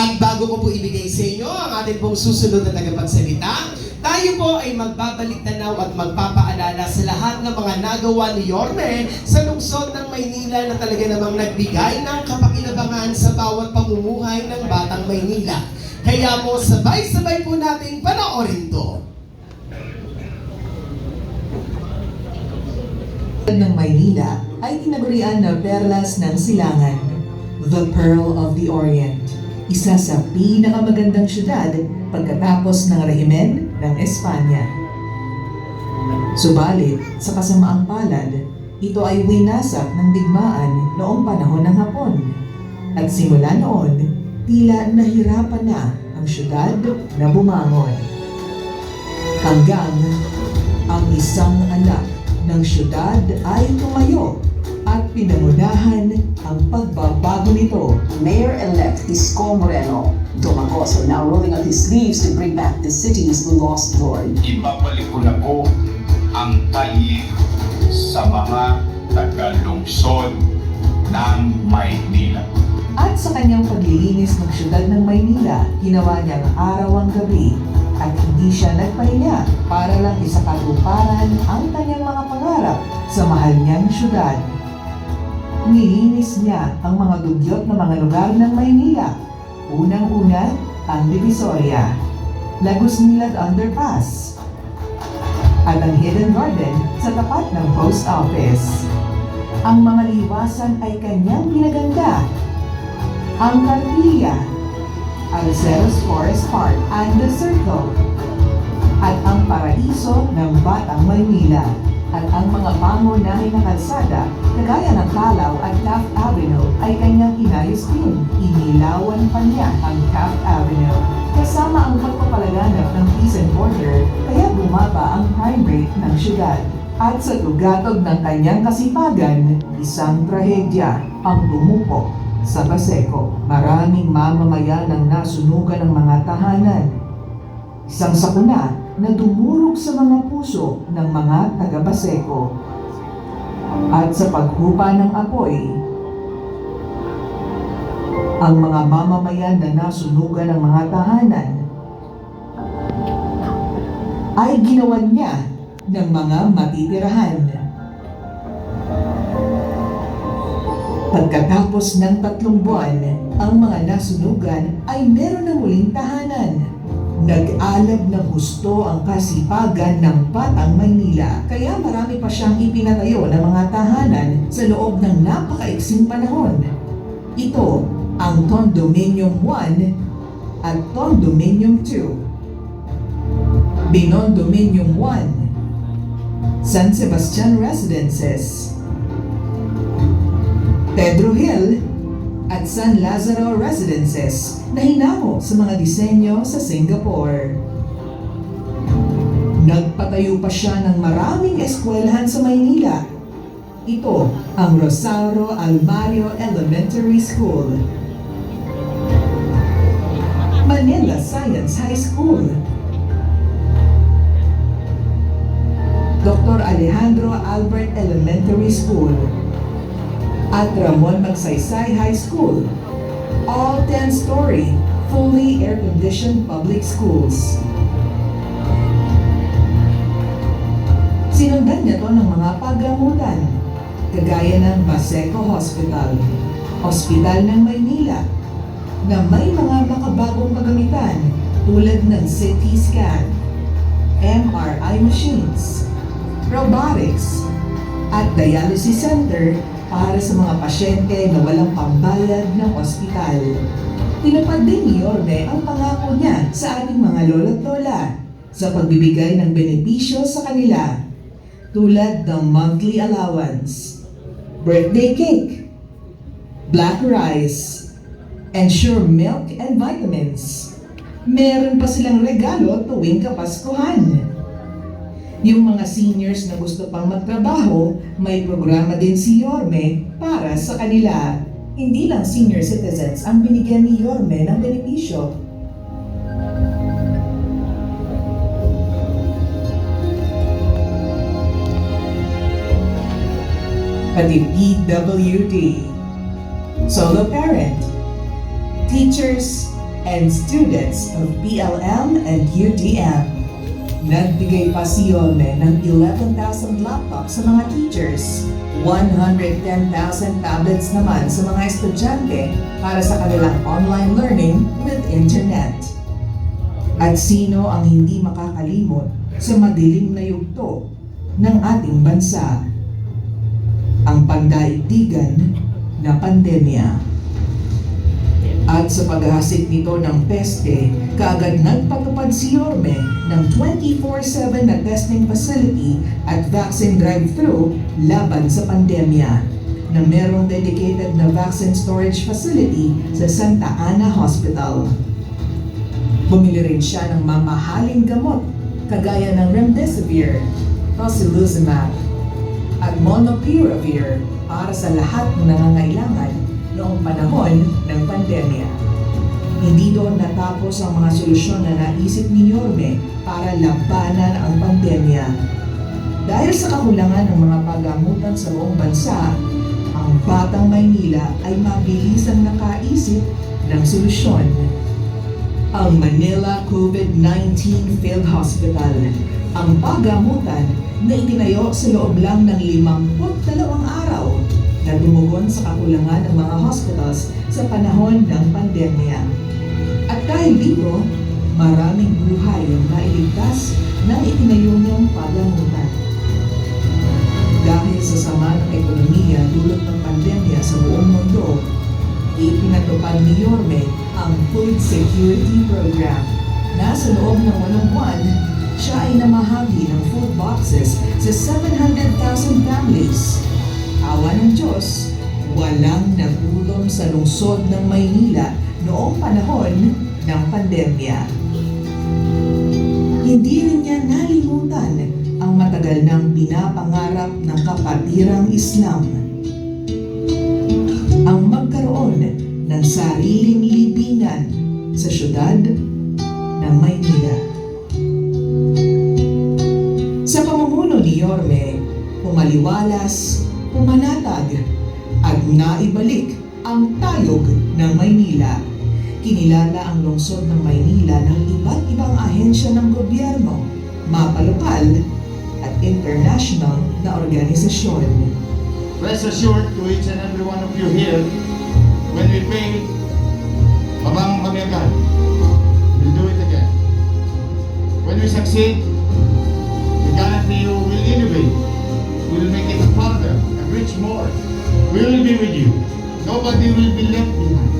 At bago ko po ibigay sa inyo ang ating pong susunod na tagapagsalita, tayo po ay magbabalik tanaw at magpapaalala sa lahat ng mga nagawa ni Yorme sa lungsod ng Maynila na talaga namang nagbigay ng kapakinabangan sa bawat pamumuhay ng Batang Maynila. Kaya po sabay-sabay po nating panoorin to. Ng Maynila ay tinagurian na perlas ng silangan, the Pearl of the Orient. Isa sa pinakamagandang syudad pagkatapos ng rehimen ng Espanya. Subalit, sa kasamaang palad, ito ay winasak ng digmaan noong panahon ng Hapon. At simula noon, tila nahirapan na ang syudad na bumangon. Hanggang ang isang anak ng syudad ay tumayo at pinangunahan ang pagbabago nito. Mayor-elect Isko Moreno Domagos are now rolling up his sleeves to bring back the city's lost glory. Ibabalik ko na po ang tayi sa mga taga-lungsod ng Maynila. At sa kanyang paglilinis ng syudad ng Maynila, ginawa niyang araw ang gabi at hindi siya nagpahinga para lang isakatuparan ang kanyang mga pangarap sa mahal niyang syudad. Nilinis niya ang mga dugyot na mga lugar ng Maynila. Unang-una, ang Divisoria, Lagos Milad Underpass, at ang Hidden Garden sa tapat ng Post Office. Ang mga liwasan ay kanyang pinaganda. Ang Carpilla, Alceros Forest Park and the Circle, at ang paraiso ng Batang Maynila. At ang mga pangunahing na kalsada, kagaya ng Calaw at Taft Avenue, ay kanyang inayos din. Inilawan pa niya ang Taft Avenue. Kasama ang pagpapalaganap ng peace and order, kaya bumaba ang crime rate ng syudad. At sa tugatog ng kanyang kasipagan, isang trahedya ang tumupo sa Baseco. Maraming mamamayan ang nasunugan ng mga tahanan. Isang sakuna na dumurog sa mga puso ng mga taga-Baseco. At sa paghupa ng apoy, ang mga mamamayan na nasunugan ng mga tahanan ay ginawan niya ng mga matitirahan. Pagkatapos ng 3 buwan, ang mga nasunugan ay meron na muling tahanan. Nag-alab ng husto ang kasipagan ng Batang Maynila, kaya marami pa siyang ipinatayo na mga tahanan sa loob ng napakaiksing panahon. Ito ang Condominium 1 at Condominium 2. Binondominium 1, San Sebastian Residences, Pedro Hill, at San Lazaro Residences na hinamo sa mga disenyo sa Singapore. Nagpatayo pa siya ng maraming eskwelahan sa Maynila. Ito ang Rosario Almario Elementary School, Manila Science High School, Dr. Alejandro Albert Elementary School, at Ramon Magsaysay High School, all 10-story, fully air-conditioned public schools. Sinundan niya to ng mga paggamutan, kagaya ng Baseco Hospital, Ospital ng Maynila, na may mga makabagong kagamitan tulad ng CT scan, MRI machines, robotics, at dialysis center para sa mga pasyente na walang pambayad ng ospital. Tinupad din ni Yorme ang pangako niya sa ating mga lolo't lola sa pagbibigay ng benepisyo sa kanila, tulad ng monthly allowance, birthday cake, black rice, and sure milk and vitamins. Meron pa silang regalo tuwing Kapaskuhan. Yung mga seniors na gusto pang magtrabaho, may programa din si Yorme para sa kanila. Hindi lang senior citizens ang binigyan ni Yorme ng benepisyo. Pati PWD, solo parent, teachers, and students of PLM and UDM. Nagbigay pa si Yorme ng 11,000 laptops sa mga teachers, 110,000 tablets naman sa mga estudyante para sa kanilang online learning with internet. At sino ang hindi makakalimot sa madilim na yugto ng ating bansa? Ang pandaigdigan na pandemya. At sa paghahasik nito ng peste, kaagad nagpatupad si Yorme ng 24/7 na testing facility at vaccine drive-thru laban sa pandemya, na merong dedicated na vaccine storage facility sa Santa Ana Hospital. Bumili rin siya ng mamahaling gamot kagaya ng Remdesivir, Tocilizumab, at Molnupiravir para sa lahat ng nangangailangan noong panahon ng pandemya. Hindi doon natapos ang mga solusyon na naisip ni Yorme para labanan ang pandemya. Dahil sa kakulangan ng mga paggamutan sa buong bansa, ang Batang Maynila ay mabilisang nakaisip ng solusyon. Ang Manila COVID-19 Field Hospital, ang paggamutan na itinayo sa loob lang ng 52 araw na dumugon sa kakulangan ng mga hospitals sa panahon ng pandemya. At dahil dito, maraming buhay ang nailigtas ng itinayo niyang pagamutan. Dahil sa sama ng ekonomiya dulot ng pandemya sa buong mundo, ipinatupad ni Yorme ang Food Security Program na sa loob ng 8 buwan, siya ay namahagi ng food boxes sa 700,000 families. Awa ng Diyos, walang nagulong sa lungsod ng Maynila noong panahon ng pandemya. Hindi rin niya nalimutan ang matagal nang pinapangarap ng kapatirang Islam. Ang magkaroon ng sariling libingan sa syudad ng Maynila. Sa pamumuno ni Yorme, pumaliwalas, pumanatag, at naibalik ang tayog ng Maynila. Kinilala ang lungsod ng Maynila ng iba't ibang ahensya ng gobyerno, mapalokal at international na organisasyon. Rest assured to each and every one of you here, when we fail, mabangon kami agad. We'll do it again. When we succeed, we guarantee you will innovate. We'll make it farther and reach more. We will be with you. Nobody will be left behind.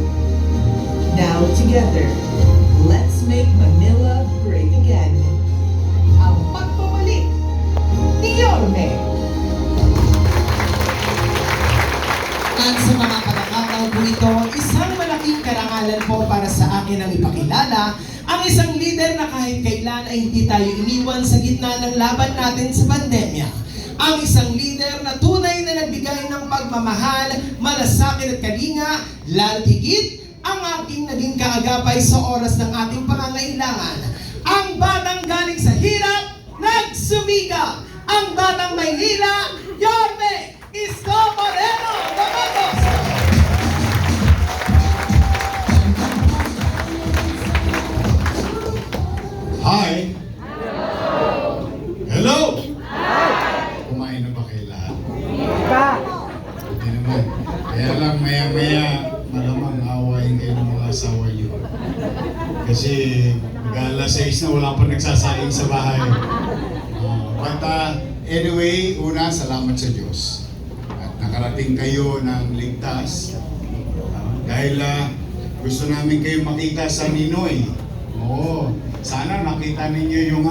Now together, let's make Manila great again. Ang pagbabalik ni Yorme. At sa mga pagkakataon po ito, isang malaking karangalan po para sa akin ang ipakilala ang isang leader na kahit kailan ay hindi tayo iniwan sa gitna ng laban natin sa pandemya. Ang isang leader na tunay na nagbigay ng pagmamahal, malasakit at kalinga, lalo't higit ang ating naging kaagapay sa oras ng ating pangangailangan. Ang batang galing sa hirap, nagsumika. Ang batang Maynila, Yorme Isko Moreno Domingos. Hi! Hello! Kumain na ba kayo lahat? Hindi naman. Kaya lang maya-maya malamang awayin kayo ng mga asawa niyo. Kasi mag-alas 6 na wala pa nagsasaing sa bahay. Anyway, una, salamat sa Diyos. At nakarating kayo ng ligtas. Dahil gusto namin kayo makita sa Ninoy. Oo, sana nakita ninyo yung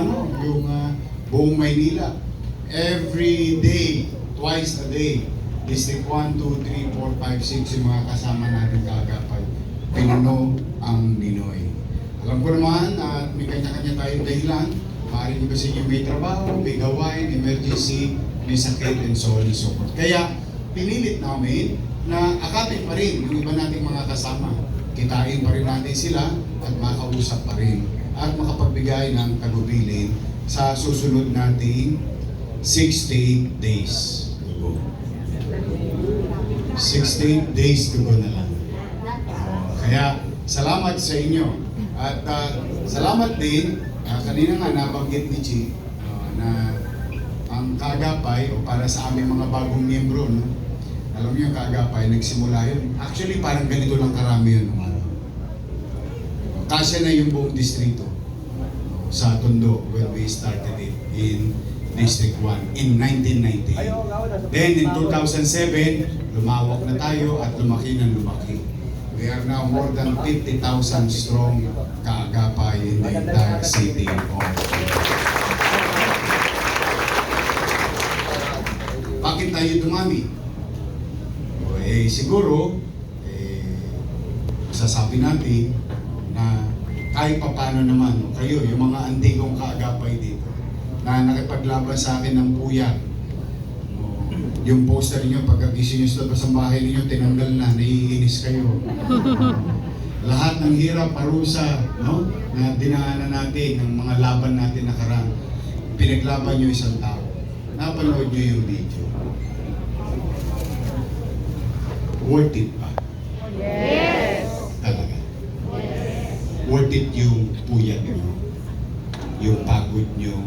buong Maynila. Every day, twice a day, District 1, 2, 3, 4, 5, 6, yung mga kasama natin kaagapay. Pinuno ang Ninoy. Alam ko naman at may kanya-kanya tayong dahilan. Maaaring iba sa inyo may trabaho, may gawain, emergency, may sakit, and so on and so forth. Kaya, pinilit namin na akapin pa rin yung iba nating mga kasama. Kitain pa rin natin sila at makausap pa rin at makapagbigay ng tagubilin sa susunod nating 68 days to go. 68 days to go na lang. Kaya salamat sa inyo. At salamat din, kanina nga nabanggit ni Chi, na ang Kaagapay, o para sa aming mga bagong miyembro, no? Alam niyo, Kaagapay, nagsimula yun. Actually, parang ganito lang karami yun nung araw. Kasya na yung buong distrito sa Tondo when we started it in District 1 in 1998. Then in 2007, lumawak na tayo at lumaki ng lumaki. We are now more than 50,000 strong Kaagapay in the entire city of Bakit tayo dumami? Siguro, sasabi natin na kahit papano naman, kayo, yung mga antigong Kaagapay dito, na nakipaglaban sa akin ng puyat. Yung poster niyo, pagkagising niyo sa labas ng bahay niyo, tinanggal na, naiinis kayo. Lahat ng hirap, parusa, no? Na dinaanan natin, ng mga laban natin nakaraan, pinaglaban niyo isang tao. Napanood niyo yung video. Worth it ba? Yes! Talaga. Worth it yung puyat niyo, yung pagod niyo,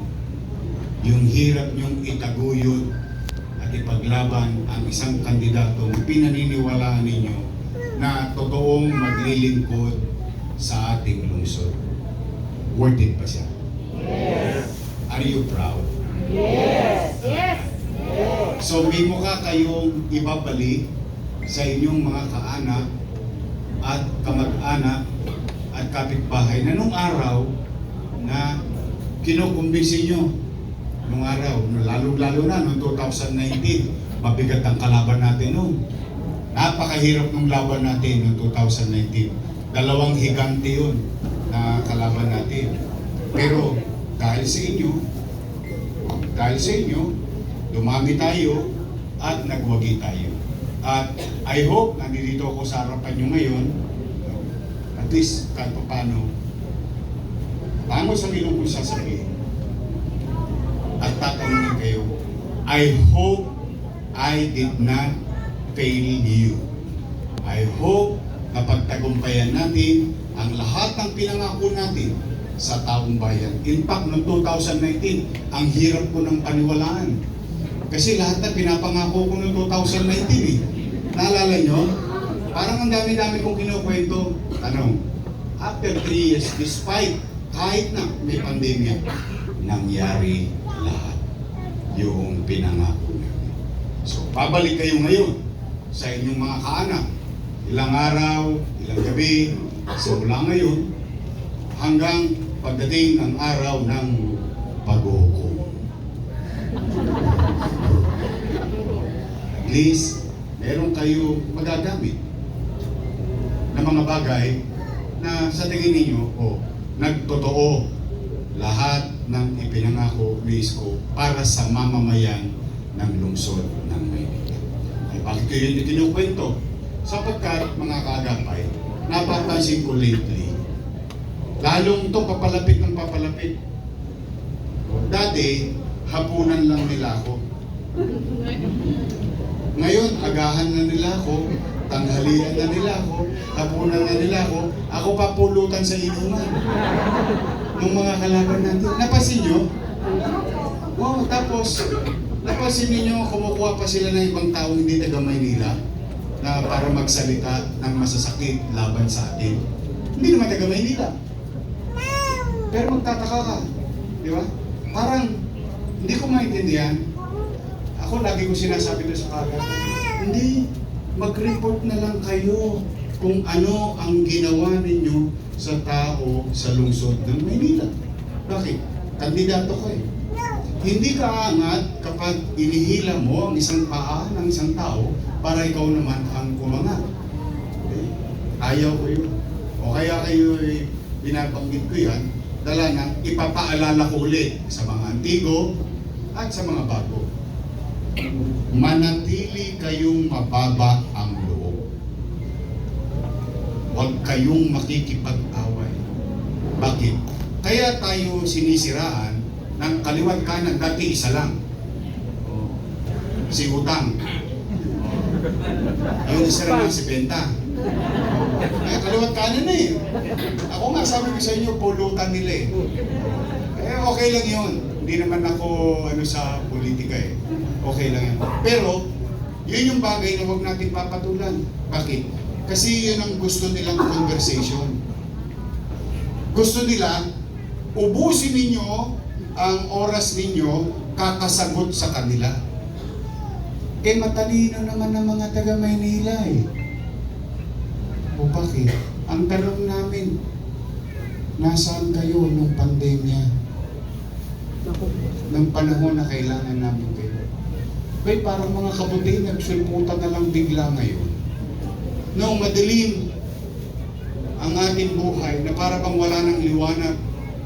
yung hirap niyong itaguyod at ipaglaban ang isang kandidatong pinaniniwalaan ninyo na totoong maglilingkod sa ating lungsod. Worth it ba siya? Yes! Are you proud? Yes! Yes! So may mukha kayong ibabalik sa inyong mga kaanak at kamag-anak at kapitbahay na nung araw na kinukumbinsi nyo nung araw, lalo-lalo na noong 2019, mabigat ang kalaban natin noon. Napakahirap nung laban natin noong 2019. Dalawang higante yun na kalaban natin. Pero dahil sa inyo, dumami tayo at nagwagi tayo. At I hope, nandito ako sa harapan nyo ngayon, at least kahit paano, tango sa ilong kong sasabihin, at tatanungin kayo, I hope I did not fail you. I hope na pagtagumpayan natin ang lahat ng pinangako natin sa taong bayan. In fact, noong 2019, ang hirap ko ng paniwalaan. Kasi lahat na pinapangako ko noong 2019 eh. Naalala nyo? Parang ang dami-dami kong kinukwento. Tanong, after 3 years, despite kahit na may pandemya, nangyari lahat yung pinangako natin. So, babalik kayo ngayon sa inyong mga kaanak. Ilang araw, ilang gabi, simula ngayon, hanggang pagdating ng araw ng pag-uukom. At least, meron kayo magagamit na mga bagay na sa tingin ninyo, nagtotoo lahat ng ipinangako ni Isko para sa mamamayan ng lungsod ng Maynila. Ay bakit ko yun kinukwento? Sapagkat mga kaagapay, napapansin ko lately, lalong ito papalapit ng papalapit. Dati, hapunan lang nila ako. Ngayon, agahan na nila ako, tanghalian na nila ako, hapunan na nila ako, ako papulutan sa inuman. Nung mga kalaban natin. Napansin nyo? Wow, tapos, napansin ninyo, kumukuha pa sila ng ibang taong hindi taga Maynila na para magsalita ng masasakit laban sa atin. Hindi naman taga Maynila. Pero magtataka ka, di ba? Parang, hindi ko maintindihan. Ako, lagi ko sinasabi doon sa kagat, hindi, mag-report na lang kayo kung ano ang ginawa ninyo sa tao sa lungsod ng Maynila. Bakit? Kandidato ko eh. Hindi ka aangat kapag inihila mo ang isang paa ng isang tao para ikaw naman ang umangat. Okay? Ayaw ko yun. O kaya kayo binabanggit ko yan, dala na ipapaalala ko ulit sa mga antigo at sa mga bago. Manatili kayong mababa ang loob. Huwag kayong makikipag-away. Bakit? Kaya tayo sinisiraan ng kaliwat kanan, dati isa lang. Si Utang. Yung isa lang si Benta. Kaya kaliwat kanan Amerikano na eh. Ako nga sabi ko sa inyo, pulutan nila eh. Okay lang yun. Hindi naman ako sa politika eh. Okay lang yan. Pero, yun yung bagay na huwag natin papatulan. Bakit? Kasi yun ang gusto nilang conversation. Gusto nila, ubusin ninyo ang oras ninyo kakasagot sa kanila. Matalino naman ng mga taga Maynila eh. O bakit? Ang tanong namin, nasaan kayo nung pandemya? Nung panahon na kailangan namin kayo. Parang mga kabuti, nagsulputan na lang bigla ngayon. Noong madilim ang ating buhay na para bang wala ng liwanag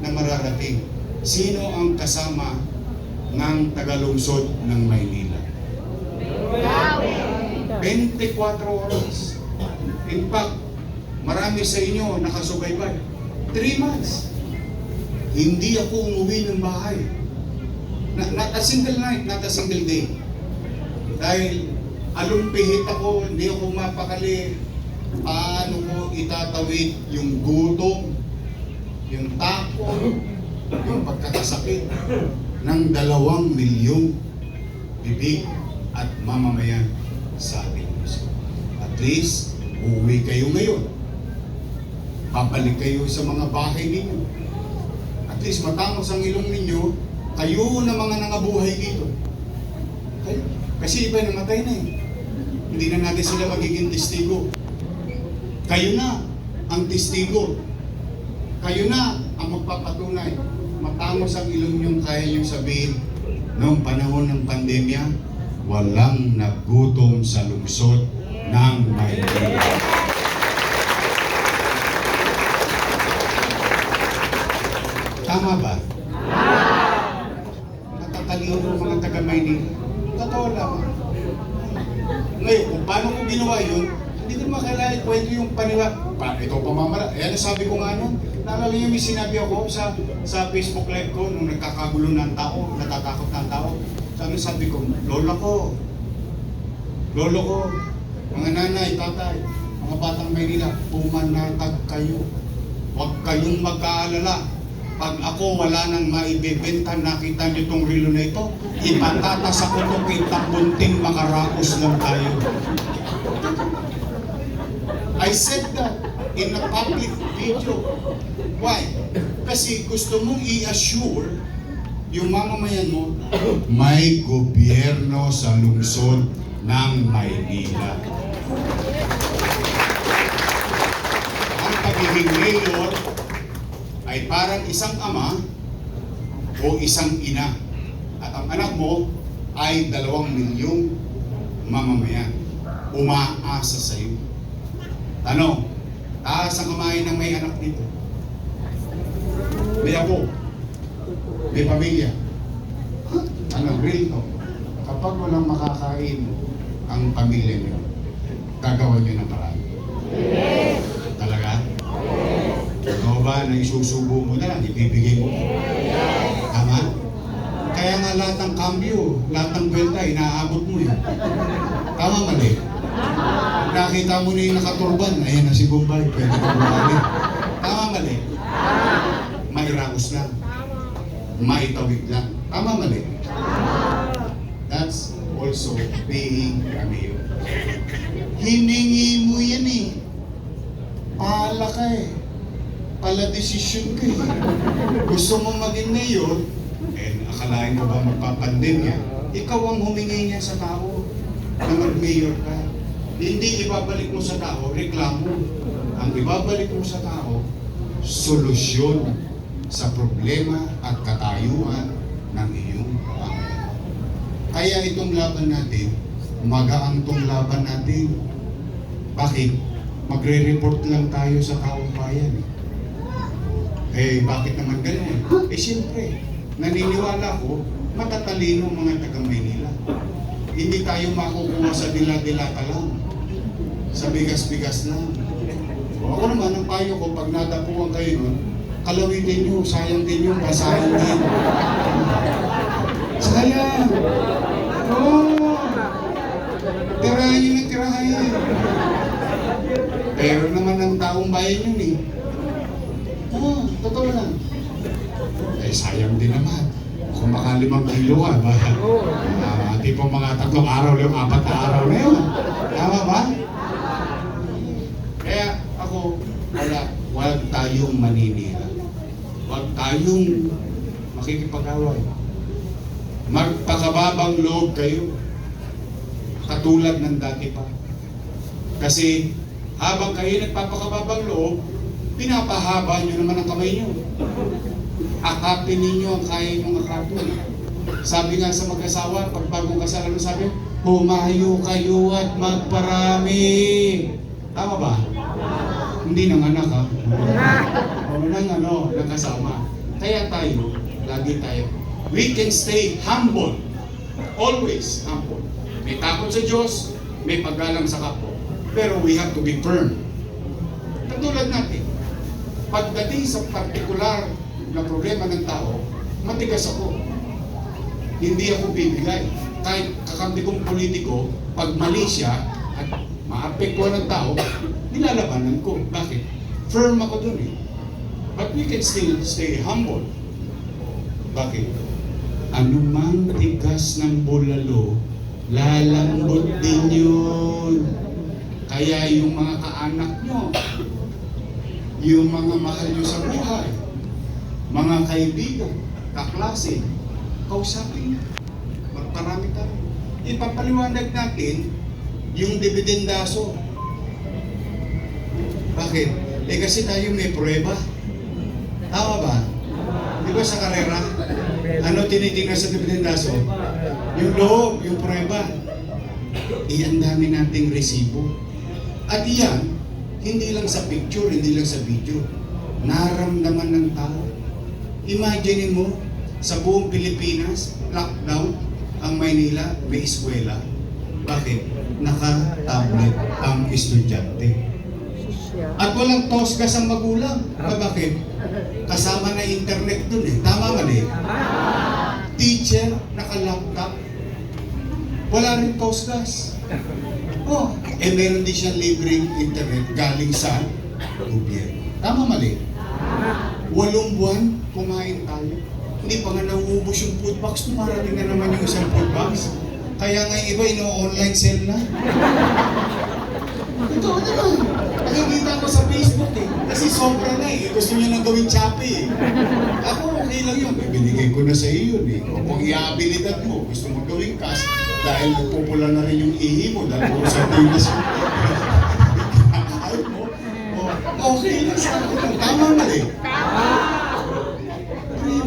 na mararating. Sino ang kasama ng tagalungsod ng Maynila? 24 oras. In fact, marami sa inyo nakasubaybay. 3 months. Hindi ako umuwi ng bahay. Not a single night, not a single day. Dahil alumpihit ako, hindi ako mapakali. Paano ko itatawid yung gutom, yung takot, yung pagkakasakit ng 2 milyong bibig at mamamayan sa ating puso. At least, uuwi kayo ngayon. Babalik kayo sa mga bahay ninyo. At least matangos ang ilong ninyo, kayo na mga nangabuhay dito. Kayo. Kasi iba namatay na eh. Hindi na natin sila magiging testigo. Kayo na ang testigo. Kayo na ang magpapatunay. Matangos ang ilong niyong kaya niyong sabihin, noong panahon ng pandemya, walang nagutom sa lungsod ng Maynila. Tama ba? Natatalino ng mga taga Maynila. Totoo lang. Ngayon, kung paano ko ginawa yun, hindi ko naman kailangan kwento yung ito pamamala. Ayan, sabi ko nga nun, naalala niyo may sinabi ako sa Facebook live ko nung nagkakagulo ng tao, natatakot ng tao. Sabi ko, lolo ko, mga nanay, tatay, mga batang Maynila, pumanatag kayo. Huwag kayong mag-aalala. Pag ako wala nang maibibenta, nakita niyo itong relo na ito, ipatatas ako ito kitang bunting makarakos lang tayo. I said that in a public video. Why? Kasi gusto mong i-assure yung mamamayan mo, may gobyerno sa lungsod ng Maynila. Ang pagiging mayor ay parang isang ama o isang ina. At ang anak mo ay 2 milyong mamamayan. Umaasa sa iyo. Tanong, taas ang kamay ng may anak dito. May apo. May pamilya. Real to. Kapag walang makakain ang pamilya niyo, gagawa niyo ng paraan. Talaga? Ikaw ba na isusubo mo na lang, ibibigay mo? Tama? Kaya nga lahat ng kambyo, lahat ng kwenta, inaabot mo eh. Tama mali? Nakita mo na yung nakaturban, ayan na si Bombay, pwede ka bumalik. Tama mali? Mairaos lang. Maitawid lang. Tama mali? That's also being a mayor. Hiningi mo yan eh. Pala ka eh. Pala desisyon ka eh. Gusto mo maging mayor, akalain mo ba magpapandemya? Ikaw ang humingi niya sa tao na mag-mayor ka. Hindi ibabalik mo sa tao, reklamo. Ang ibabalik mo sa tao, solusyon sa problema at katayuan ng iyong pamilya. Kaya itong laban natin, magaang tong laban natin. Bakit? Magre-report lang tayo sa taong bayan. Bakit naman ganun? Siyempre, naniniwala ko, matatalino mga taga Maynila. Hindi tayo makukuha sa dila-dilata lang. Sa bigas-bigas lang. Ako naman, ang payo ko, pag nadapuan kayo nun, kalawitin nyo, sayang din yung basahin din. Sayang! Oo! Tirahin nyo ng tirahin. Pero naman ng taong bayan yun eh. Oo, totoo lang. Eh, sayang din naman. Kung baka 5 kilo ka, ba? Tipong mga 3 araw lang, 4 na araw na yun. Tama ba? Kaya ako, wag tayong maninira. Wag tayong makikipag-away. Magpakababang loob kayo. Katulad ng dati pa. Kasi habang kayo nagpapakababang loob, pinapahaba nyo naman ang kamay nyo. Akapin ninyo ang kaya nyong akapin. Sabi nga sa mag-asawa, pag bagong kasal, ano sabi? Humayo kayo at magparami. Tama ba? Hindi ng anak ha? O ng kasama. Kaya tayo, lagi tayo. We can stay humble. Always humble. May takot sa Diyos, may paggalang sa kapwa. Pero we have to be firm. Katulad natin, pagdating sa partikular na problema ng tao, matigas ako. Hindi ako bibigay. Kahit kakampi kong politiko, pag mali siya at maapektuhan ng tao, nilalabanan ko. Bakit? Firm ako dun eh. But we can still stay humble. Bakit? Anumang tigas ng bulalo, lalambot din yun. Kaya yung mga kaanak nyo, yung mga mahal nyo sa buhay, mga kaibigan, kaklase, kausapin nyo. Magparami tayo. Ipapaliwanag natin yung dividendaso. Bakit? Eh kasi tayo may prueba. Tama ba? Di ba sa karera? Ano tinitingnan sa dividendaso? Yung loob, yung prueba. Iyan dami nating resibo. At iyan, hindi lang sa picture, hindi lang sa video. Naramdaman ng tao. Imagine mo, sa buong Pilipinas, lockdown, ang Maynila, may eskwela. Bakit? Naka-tablet ang estudyante. At walang tosgas ang magulang. Bakit? Kasama na internet dun eh. Tama mali? Teacher, naka-laptop. Wala rin tosgas. Oh, eh meron din siyang libreng internet galing sa gobyerno. Tama mali? 8 buwan, kumain tayo. Hindi pa nga nauubos yung food box, dumarating na naman yung isang food box. Kaya nga yung iba, ino-online sell na. Ito naman. Nakikita ko sa Facebook eh. Kasi sobra na eh. Gusto niya nang gawin Shopee eh. Ako, okay lang yun. Binigay ko na sa iyo yun eh. O kung i-abilidad mo, gusto mo gawin cash, dahil nagpupula na rin yung ihi mo, dahil po sa tinas mo. Ayaw mo. Okay lang sa akin. Tama na eh.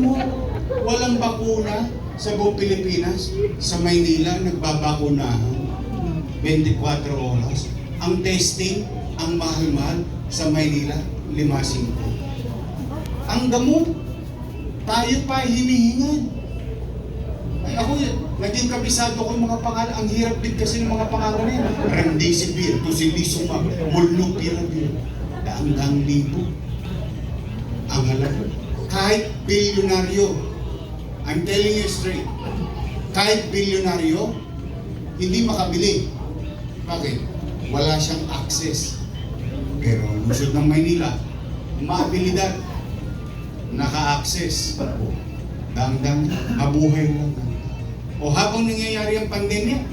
Mo, walang bakuna sa buong Pilipinas. Sa Maynila, nagbabakunahan 24 oras. Ang testing, ang mahal-mahal sa Maynila, 5-5. Ang gamot, tayo pa hinihingan. Ay ako, naging kabisado ko yung mga pangalan. Ang hirap din kasi ng mga pangalan na yan. Remdesivir, Tocilizumab, Molnupiravir. Daang-daang libo. Ang halaga. Kahit bilyonaryo, I'm telling you straight, kahit bilyonaryo, hindi makabili. Bakit? Wala siyang access. Pero lungsod ng Maynila, maabilidad, naka-access. Dang-dang, mabuhay lang. O habang nangyayari ang pandemya,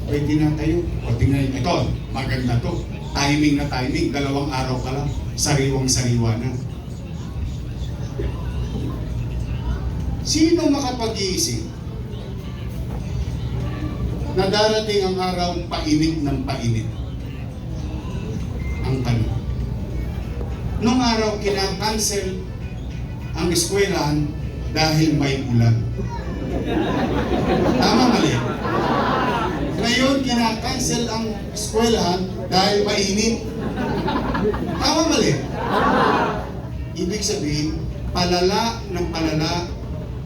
pwede na tayo. O tingnan, ito, maganda to. Timing na timing, 2 araw ka lang, sariwang-sariwa na. Sino makapag-iisip na darating ang araw painit ng painit? Ang tanong. Nung araw kinakancel ang eskwelahan dahil may ulan. Tama mali? Ngayon kinakancel ang eskwelahan dahil mainit. Tama mali? Ibig sabihin, palala ng palala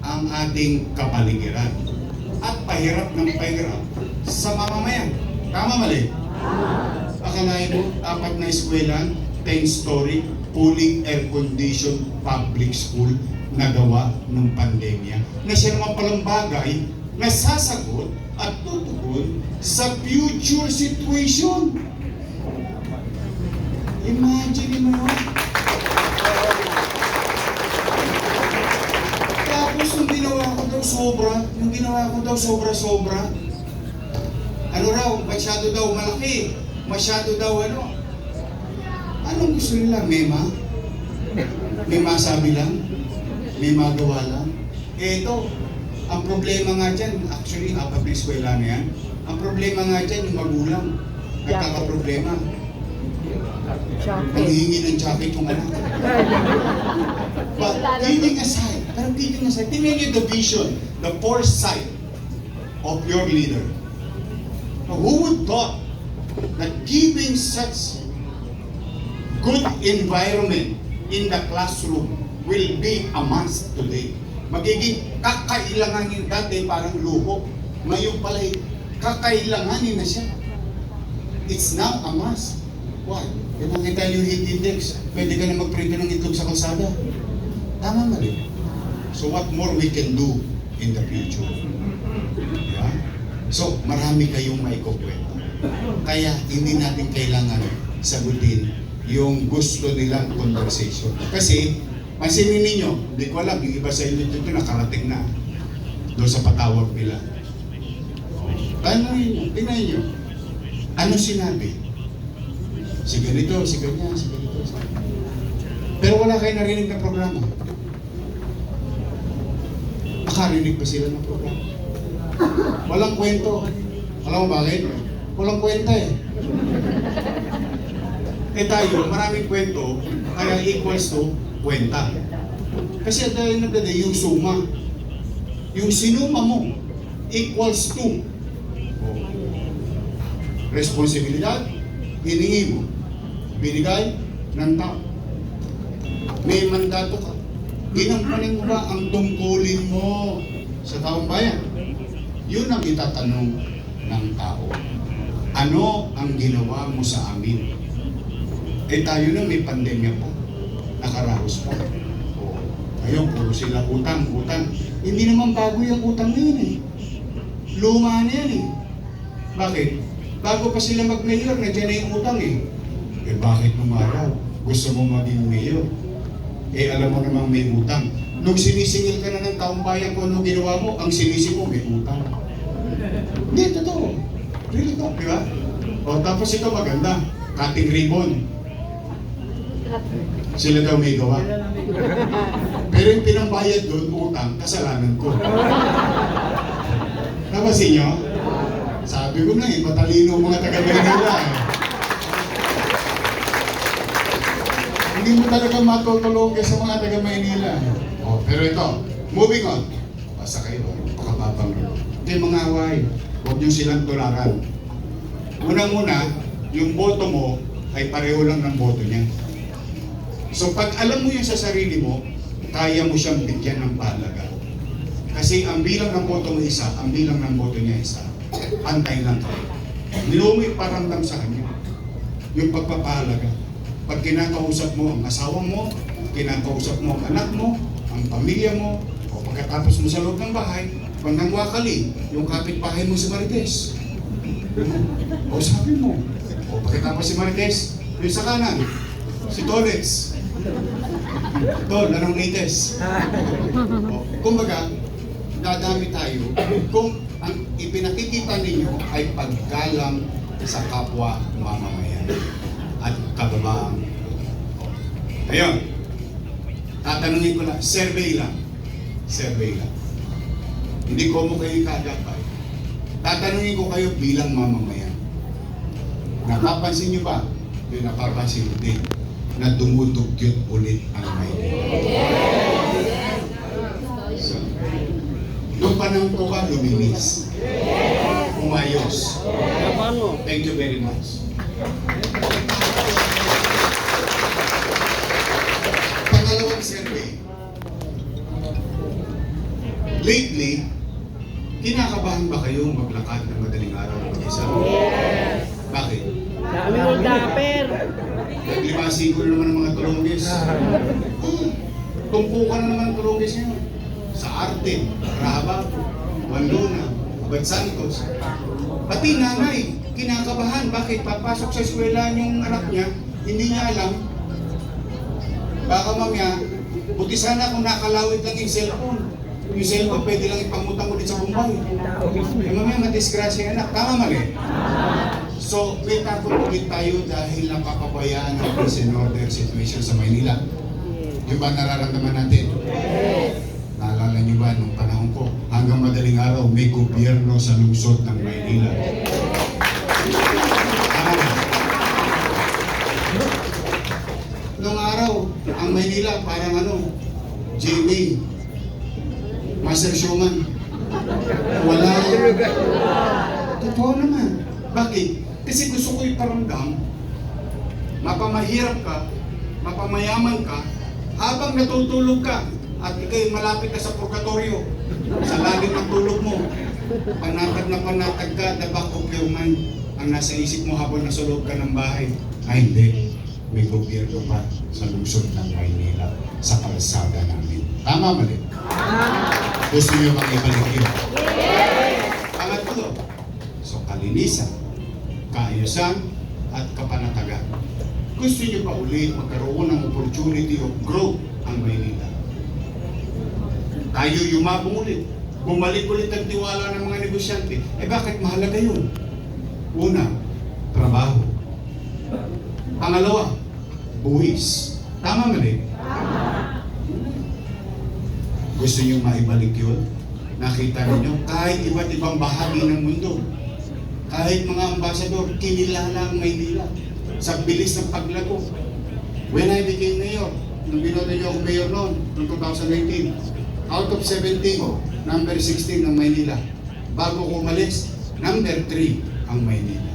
ang ating kapaligiran at pahirap ng pahirap sa mamamayan. Tama mali? Akalain mo, 4 na eskwelahan, 10-story, fully air-conditioned public school na gawa ng pandemya. Na siya naman palang bagay na sasagot at tutugon sa future situation. Imagine mo yun. Tapos yung ginawa ko daw sobra. Ano raw, masyado daw malaki. Masyado daw ano. Anong gusto nila? Mema? May masabi lang? May magawa lang? Ito, ang problema nga dyan, actually, apat na eskwela na yan. Ang problema nga dyan, yung magulang. Nagkakaproblema. Paghihingi ng jacket yung anak. But kidding aside, tingnan niyo the vision, the foresight of your leader. Now, who would thought that giving such good environment in the classroom will be a must today? Magiging kakailanganin dati parang luho. Ngayon pala kakailanganin na siya. It's now a must. Why? Kaya nakita niyo yung heat index, pwede ka na magprito ng itlog sa kalsada. Tama mali. So what more we can do in the future? Yeah? So marami kayong maikukwento. Kaya hindi natin kailangan sagutin yung gusto nilang conversation. Kasi, pansinin ninyo, hindi ko alam, yung iba sa inyo dito nakarating na doon sa patawag nila. Tingnan nyo, ano sinabi? Si ganito, si ganyan, si ganito. Pero wala kayo narinig na programa. Nakarinig pa sila ng programa. Walang kwento. Alam mo bakit? Walang kwenta eh. Tayo, maraming kwento, kaya equals to kwenta. Kasi at the end of the day, yung suma, yung sinuma mo, equals to responsibilidad, hiningi mo, binigay ng tao. May mandato ka. Ginampanin mo ba ang tungkulin mo sa taong bayan? Yun ang itatanong ng tao. Ano ang ginawa mo sa amin? Tayo na may pandemya pa. Nakaraos pa. Ayun, puro sila utang. Hindi naman bago yung utang na yun eh. Luma na yan eh. Bakit? Bago pa sila mag-mayor, nandiyan na yung utang eh. Bakit nung araw? Gusto mo maging mayor? Alam mo namang may utang. Nung sinisingil ka na ng taong bayan kung ano ginawa mo, ang sinisi mo may utang. Hindi, totoo. Really talk, di ba? O tapos ito maganda, cutting ribbon. Sila daw may gawa. Pero yung pinambayad doon, utang, kasalanan ko. Napasin nyo? Sabi ko na matalino mga taga-Maynila eh. Hindi mo talaga matutulog sa mga taga-Maynila. Pero ito, moving on. Basta kayo, pakababang. Hindi mga away, huwag nyo silang tularan. Unang-una, yung boto mo ay pareho lang ng boto niya. So pag alam mo yun sa sarili mo, kaya mo siyang bigyan ng pahalaga. Kasi ang bilang ng boto mo isa, ang bilang ng boto niya isa. Antay lang kayo. Nilo mo iparamdam sa kanya. Yung pagpapahalaga. Pag kinakausap mo ang asawa mo, kinakausap mo ang anak mo, ang pamilya mo, o pagkatapos mo sa loob ng bahay, pag nangwakali, yung kapitbahay mo si Marites. O sabi mo, o pagkatapos si Marites, yung sa kanan, si Tolets. Tol, anong latest? Kumbaga, dadami tayo kung ang ipinakikita ninyo ay paggalang sa kapwa mamamayan at kababaang. Ayun, tatanungin ko lang, survey lang. Hindi ko mo kayo kadapay. Tatanungin ko kayo bilang mamamayan. Napapansin nyo ba? Yung napapansin ko din na dumudugyot ulit ang Maynila. So, nung panahon ko ba luminis? Umayos. Thank you very much. Pangalawang survey. Lately, kinakabahan ba kayong maglakad ng madaling araw ng mag-isa? Yes. Bakit? Dami ng dapper. Naglibasi ko naman ng mga tulongges. Tumpukan na naman ang tulongges nyo. Sa Arte, Rahaba, Wandona, Abad Santos. Pati nanay, kinakabahan. Bakit? Papasok sa eskwela yung anak niya, Hindi niya alam. Baka mamaya, buti sana kung nakalawit lang yung cellphone. Yung cellphone pwede lang ipangutang ulit sa Bombay. Eh mamaya madisgrasya yung anak. Tama mali? So, may takot ulit tayo dahil napapabayaan ang peace and order situation sa Maynila. Yung ba nararamdaman natin? Naalala niyo ba nung panahon ko, hanggang madaling araw, may gobyerno sa lungsod ng Maynila. Nung araw, ang Maynila parang GMA, Master Showman. Wala. Totoo naman. Bakit? Kasi gusto ko iparamdam, mapamahirap ka, mapamayaman ka, habang natutulog ka, at ikay malapit na sa purgatorio, sa lalim ng tulog mo, panatag na panatag ka, the back of your mind, ang nasa isip mo habang nasa loob ka ng bahay, ay hindi, may gobyerno pa sa lungsod ng Maynila, sa kalsada namin. Tama mali? Gusto niyo bang ibalik yun? Pangatlo, so kalinisan, kaayusan, at kapanatagan. Gusto niyo pa ulit magkaroon ng opportunity of growth ang Maynila. Tayo yumabong ulit. Bumalik ulit ang tiwala ng mga negosyante. Eh bakit mahalaga yun? Una, trabaho. Pangalawa, buwis. Tama mali? Gusto niyo maibalik yun? Nakita niyo kahit iba't ibang bahagi ng mundo, kahit mga ambasador, kinilala ang Maynila sa bilis ng paglago. When I became mayor, nung binoto niyo akong mayor noon, noong 2019, out of 17, number 16 ang Maynila. Bago ko umalis, number 3 ang Maynila.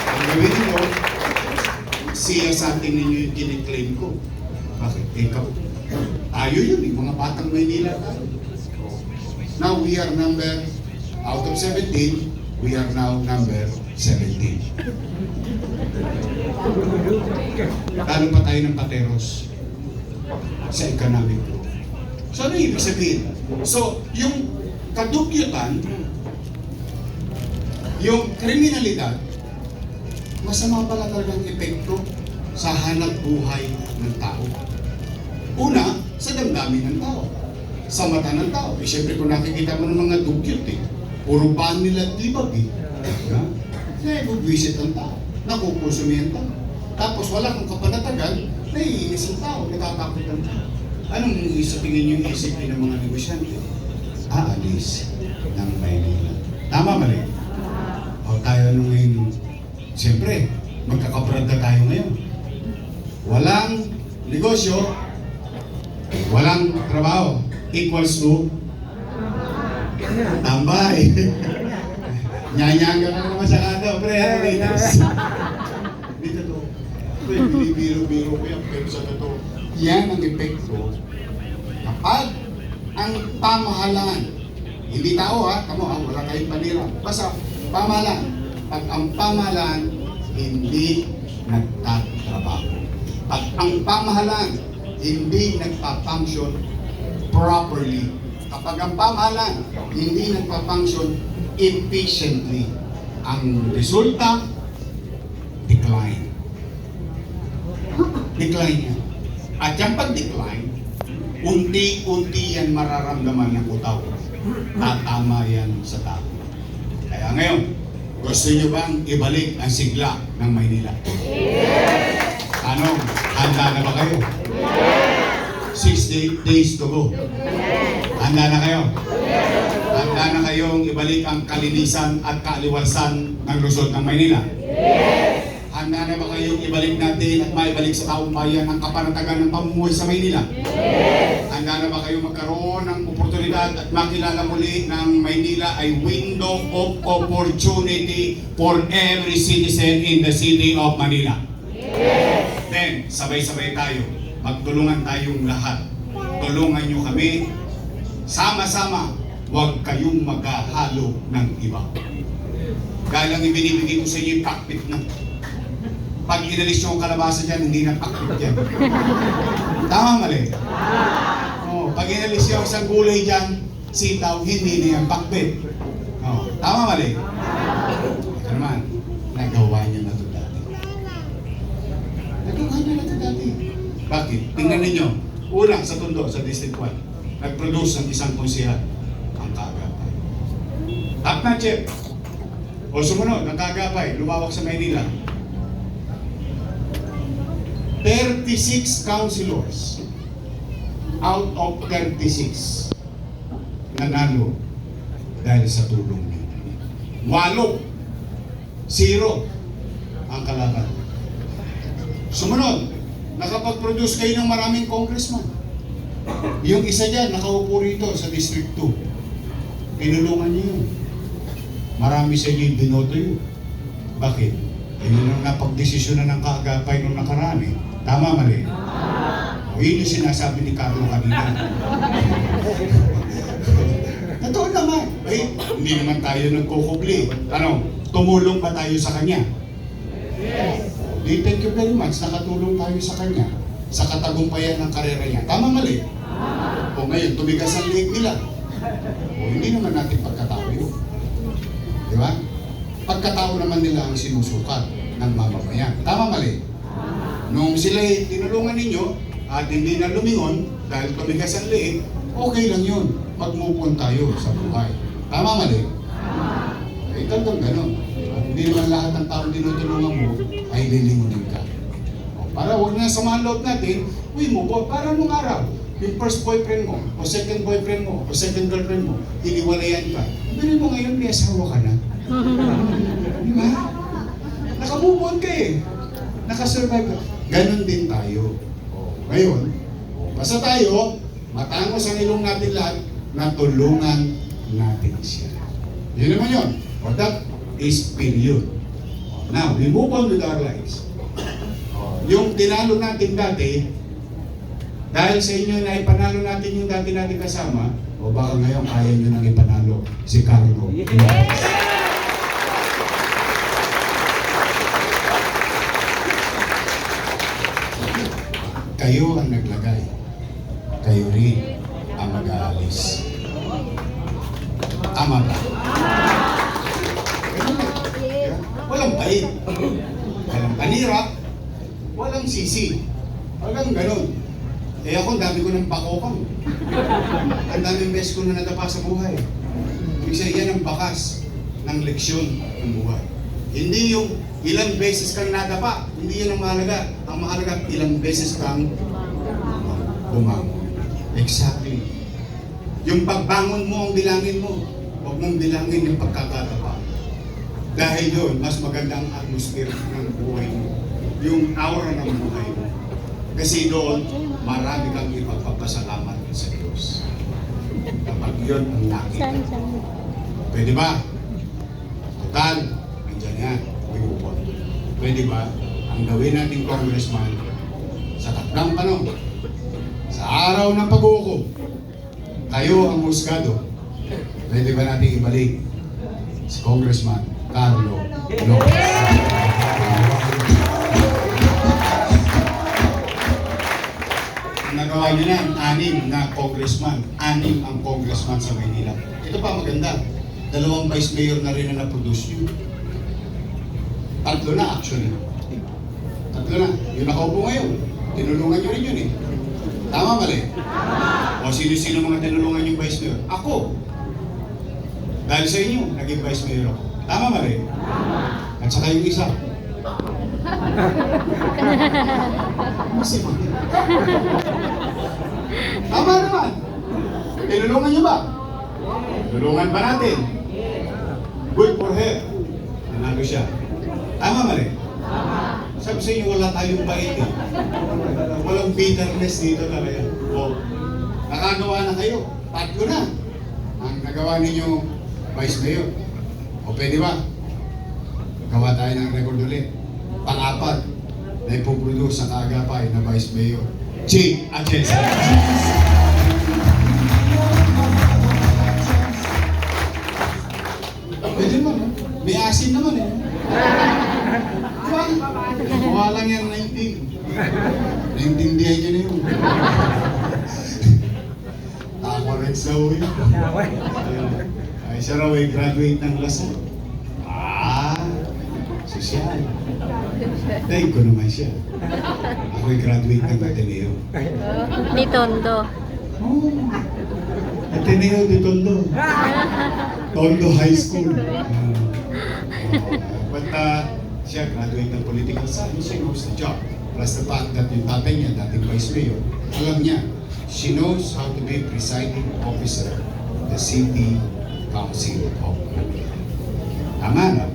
Ang gawin niyo, siya sa atin ninyo yung kiniklaim ko. Bakit? Ikaw. Tayo yun, mga batang Maynila tayo. Now we are out of 17, we are now number 17. Talo pa tayo ng pateros sa economic growth. So ano ibig sabihin? So yung kadugyutan, yung kriminalidad, masama pala talagang epekto sa hanap buhay ng tao. Una, sa damdamin ng tao. Sa mata ng tao. Eh, syempre kung nakikita mo ng mga dugyot puro ban nila at libag nabubwisit ang tao. Nakukonsumi ang tao. Tapos wala kang kapanatagan, naiinis ang tao, natatakot ang tao. Anong sa tingin yung isipin ng mga negosyante? Aalis ng Maynila. Tama mali? O tayo nung ngayon, siyempre, magkakabrad na tayo ngayon. Walang negosyo, walang trabaho, equals to tambay. Nyanyanga ka naman sa kanto, pre. Hindi totoo. Pre, binibiro-biro ko yan, pero sa totoo. Yan ang epekto kapag ang pamahalaan, hindi tao wala kayong panira. Basta pamahalaan. Pag ang pamahalaan hindi nagtatrabaho. Pag ang pamahalaan hindi nagpa-function properly. Kapag ang pamahalaan hindi nagpa-function efficiently, ang resulta, decline. Decline yan. At yung pag-decline, unti-unti yan mararamdaman ng utaw. Tatama yan sa tao. Kaya ngayon, gusto nyo bang ibalik ang sigla ng Maynila? Yes! Ano? Handa na ba kayo? Yes! 6 days to go. Yes! Handa na kayo? Yes! Handa na kayong ibalik ang kalinisan at kaaliwasan ng lungsod ng Maynila? Yes! Handa na ba kayong ibalik natin at maibalik sa taong bayan ang kapanatagan ng pamumuhay sa Maynila? Yes! Handa na ba kayong magkaroon ng oportunidad at makilala muli ng Maynila ay window of opportunity for every citizen in the city of Manila? Yes! Then, sabay-sabay tayo. Magtulungan tayong lahat. Tulungan nyo kami. Sama-sama. Huwag kayong maghahalo ng iba. Dahil ang ibinibigay ko sa inyo yung cockpit na. Pag inalis nyo ang kalabasa dyan, hindi na cockpit yan. Tama mali? Pag inalis nyo ang isang gulay dyan, sitaw, hindi na yan cockpit. Tama mali? Ito naman, Bakit? Tingnan ninyo. Una, sa Tondo, sa District 1, nag-produce ng isang konsehal ang Kaagapay. Top na, Chef. O sumunod, ang Kaagapay, lumawak sa Maynila. 36 councilors out of 36 nanalo dahil sa tulong niyo. 0 ang kalaban. Sumunod, nakapag-produce kayo ng maraming congressman. Yung isa dyan, nakaupo rito sa District 2. Tinulungan niyo yun. Marami sa inyo yung binoto yun. Bakit? Yun ang napag-desisyonan ng Kaagapay nung nakaraan eh. Tama, mali? O, yun yung sinasabi ni Carlo kanina. Totoo naman. Eh, hindi naman tayo nagkukubli. Ano, tumulong ba tayo sa kanya? Yes. Thank you very much. Nakatulong tayo sa kanya sa katagumpayan ng karera niya. Tama, mali? O ngayon, tumigas ang liig nila. O hindi naman natin pagkatao yun. Di ba? Pagkatao naman nila ang sinusukat ng mamamayan. Tama, mali? Nung sila'y tinulungan ninyo at hindi na lumingon dahil tumigas ang liig, okay lang yun. Mag-move on tayo sa buhay. Tama, mali? Eh, talagang gano'n. Hindi naman lahat ng taong tinutulungan mo ay lilingunin ka. O, para huwag na samahan loob natin, move on. Para nung araw, yung first boyfriend mo, o second boyfriend mo, o second girlfriend mo, iniwalayan ka. Pero mo ngayon, may asawa ka na. Di ba? Naka-move on ka eh. Naka-survive ka. Ganon din tayo. O, ngayon, basta tayo, matangos ang ilong natin lahat, na tulungan natin siya. Yun naman yun. O, that is period. Now, we move on with our lives. Yung tinalo natin dati, dahil sa inyo na ipanalo natin yung dati natin kasama, o baka ngayon kaya nyo nang ipanalo si Carlo. Kayo ang naglagay. Kayo rin ang mag-aalis. Tama ba? Walang pait. Walang panira. Walang sisi. Walang ganun. Eh ako, ang dami ko ng pakokang. Ang daming beses ko na nadapa sa buhay. Isa yan ang bakas ng leksyon ng buhay. Hindi yung ilang beses kang nadapa. Hindi yan ang mahalaga. Ang mahalaga, ilang beses kang bumangon. Exactly. Yung pagbangon mo ang bilangin mo. Huwag mong bilangin yung pagkakatapa. Dahil yun, mas maganda ang atmosphere ng buhay mo. Yung aura ng buhay mo. Kasi doon, marami kang ipagpapasalamat sa Diyos. Kapag yun ang nakita. Pwede ba? Total, nandiyan yan. Uyupon. Pwede ba? Ang gawin nating congressman sa takdang panahon, sa araw ng pag-uukom, kayo ang husgado. Pwede ba natin ibalik si Congressman Carlo Lopez? Nagawa niyo na, 6 na congressman. 6 ang congressman sa Maynila. Ito pa maganda. 2 vice mayor na rin na na-produce nyo. 3 na actually. 3 na. Yung nakaupo ngayon, tinulungan nyo rin yun eh. Tama, mali? O sino-sino mga tinulungan yung vice mayor? Ako. Dahil sa inyo, naging vice mayor ako. Tama, mali? At saka yung isa. Kasi tama naman. Tinulungan nyo ba? Tulungan ba natin? Good for her. Nanalo siya. Tama, mali? Sabi sa inyo, wala tayong bait eh. Walang bitterness dito talaga. O, nakagawa na kayo. 3 na. Ang nagawa ninyo, Vice Mayor. O pwede ba? Gawa tayo ng record ulit. Pang-4 na ipoproduce sa Kaagapay na Vice Mayor. J. Atienza. Pwede naman, eh. May asin naman eh. Mukha lang yan 19. Naintindihan nyo na yun. Ako rin sa uwi. Ay, siya raw ay graduate ng Lasal. Sosyal. Thank ko naman siya. Ako'y graduate ng Ateneo. Ni Tondo. Oh, Ateneo de Tondo. Tondo High School. But siya graduate ng political science. She knows the job. Plus the fact that yung tatay niya, dating vice mayor, alam niya, she knows how to be presiding officer of the city council of Manila. Tama na?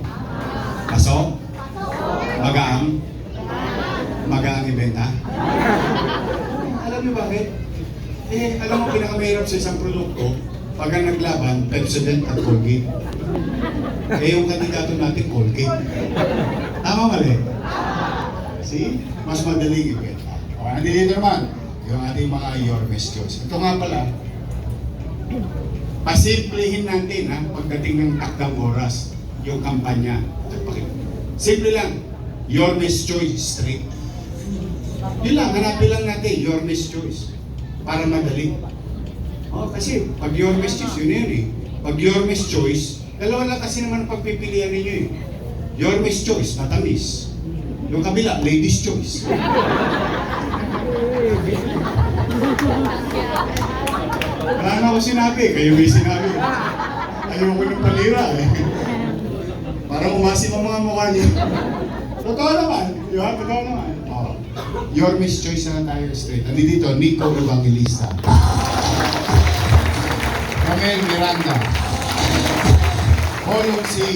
Kaso? Magaang? Magaang ibenta? Alam niyo bakit? Alam mo pinakamahirap sa isang produkto, pag ang naglaban, Pepsodent at Colgate. Yung kandidato natin, Colgate. Tama mali? See? Mas madaling ibenta. O, nandito naman, yung ating mga Yormes Diyos. Ito nga pala, pasimplihin natin pagdating ng takdang oras, yung kampanya. Simple lang, Yormes Choice Street. Yun lang, hanapin lang natin, Yormes Choice. Para madali. Kasi pag Yormes Choice, yun yun eh. Pag Yormes Choice, dalawa lang kasi naman ang pagpipilian ninyo eh. Yormes Choice, matamis. Yung kabila, Ladies Choice. Wala na ako sinabi, kayo may sinabi. Ayoko ng palira eh. Parang umasim ang mga mukha niyo. Totoo naman, di ba? Totoo naman. Yormes Choice na tayo straight. Nandito, Nico Evangelista. Ramel Miranda. Holong C.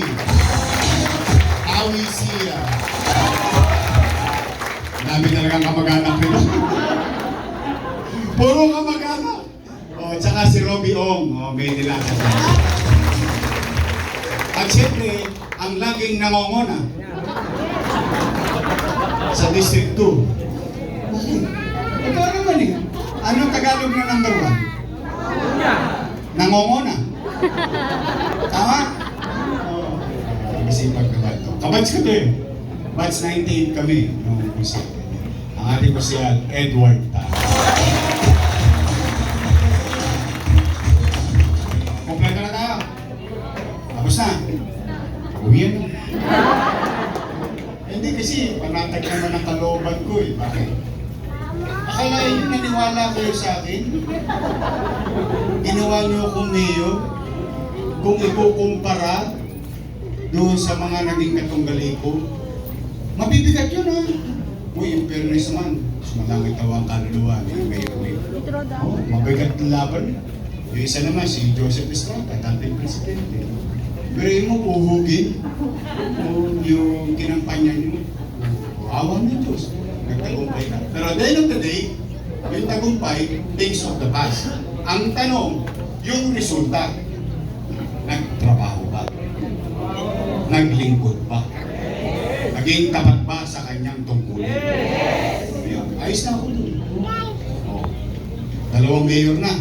Awi Sia. Dami talagang kamag-anak nito. Puro kamag-anak. Tsaka si Robbie Ong. May nilakas. At syempre, ang laging nangongona sa District 2. Bakit? Ito naman eh. Anong Tagalog na number 1? Nangongona. Tama? Oo. Masipag na ba ito? Kabats ka to eh. Batch 98 kami. Nung musik. Ang ating kusyal, Edward Ta. Kompleto na tayo. Tapos na. Uwian na. Hindi kasi panatag naman ang kalooban ko eh. Bakit? Akalain nyo naniwala kayo sa akin? Ginawa nyo akong mayor? Kung ikukumpara doon sa mga naging katunggali ko, mabibigat yun ha. Uy, in fairness naman, malangit daw ang kaluluwa ni Mayor May. Mabigat ang laban. Yung isa naman, si Joseph Estrada, dating presidente. Pero mo, uhugin yung kinampanya niyo. Awan ng Diyos. Nagtagumpay ka. Pero at the end of the day, yung tagumpay, things of the past. Ang tanong, yung resulta, nagtrabaho ba? Naglingkod ba? Naging tapat ba sa kanyang tungkulin? Yes! Ayos na ako dun. Dalawang mayor na.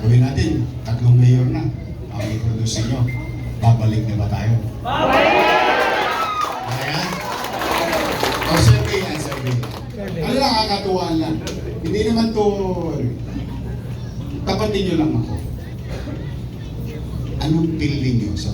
Gawin natin, 3 mayor na. Ang i-produce nyo, babalik na ba tayo? Ayan? O survey yan, survey. Ano lang, kakatuwaan lang. Hindi naman to, tapatin nyo lang ako. Anong feeling nyo sa